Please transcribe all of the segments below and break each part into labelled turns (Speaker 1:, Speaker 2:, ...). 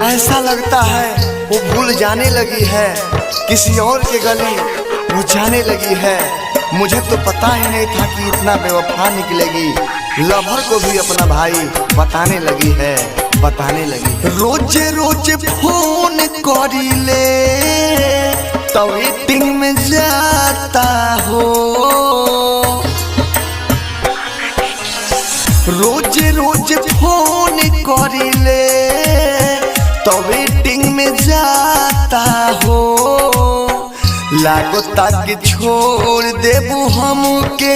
Speaker 1: ऐसा लगता है वो भूल जाने लगी है, किसी और के गली वो जाने लगी है। मुझे तो पता ही नहीं था कि इतना बेवफा निकलेगी। लवर को भी अपना भाई बताने लगी है, बताने लगी। रोज रोज फोन करी ले तो वेटिंग में जाता हो, रोज रोज फोन करी ले तो वेटिंग में जाता हो। लागो तक छोड़ देबू हमके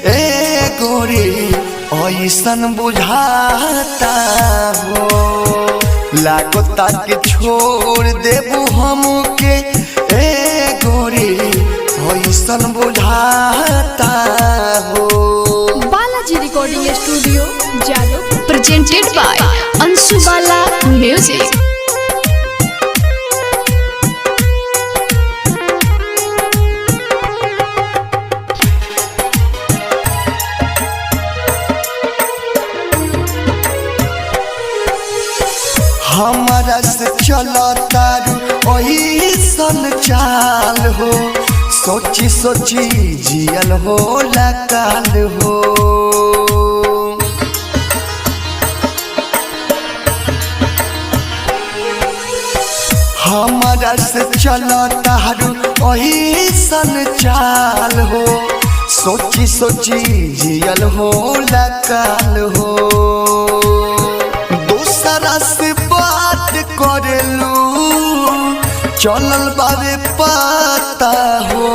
Speaker 1: ए गोरी ऐसन बुझाता हो। लागो तक छोड़ देबू हमके ए गोरी ऐसन बुझाता हो।
Speaker 2: Balaji recording studio Jadav presented by Anshu Bala music.
Speaker 1: हमारा से चलो तारू वही सन चाल हो, सोची सोची जियल हो लकाल हो। हमारा से चलो तारू वही सन चाल हो, सोची सोची जियल हो लकाल हो। दूसरा से बात करेलू चलल बाबे पता हो,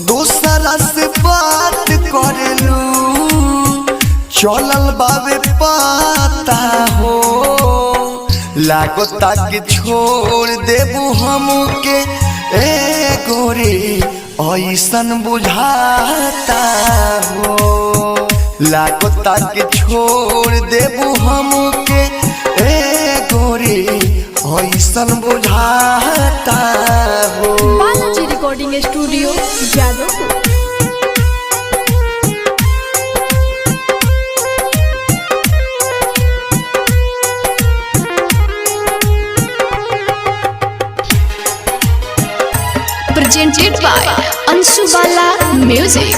Speaker 1: दूसरा से बात करेलू चलल बाबे पता हो। लागो तक छोड़ देबू हमके ए गोरी ऐसन बुझाता हो। लागो तक छोड़ देबू हमके ए गोरी ऐसन बुझाता हो।
Speaker 2: Balaji recording studio Jadav. Presented by Anshu Bala music.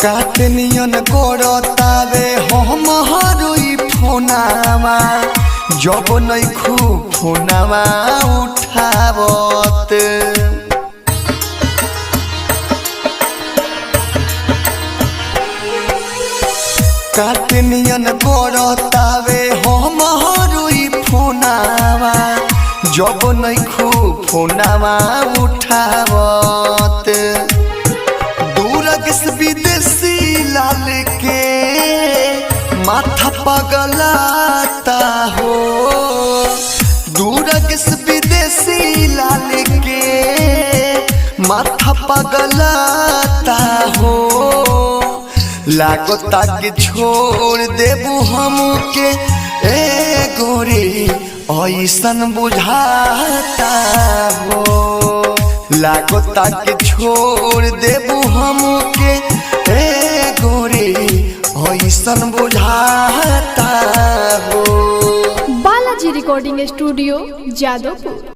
Speaker 1: काटनियन करतावे हम हरोई फोनावा, जब नहीं खूब फोनावा उठावत। काटनियन करतावे हम हरोई फोनावा, जब नहीं खूब फोनावा उठावत। दूरग विदेशी लाल के माथा पगलाता हो, दूरग विदेशी लाल के माथा पगलाता हो। लागो तक छोड़ देबू हमके ए गोरी ऐसन बुझाता हो। लागो तक छोड़ देबू हमके ए गोरी ऐसन बुझाता हो।
Speaker 2: Balaji recording studio Jadavpur.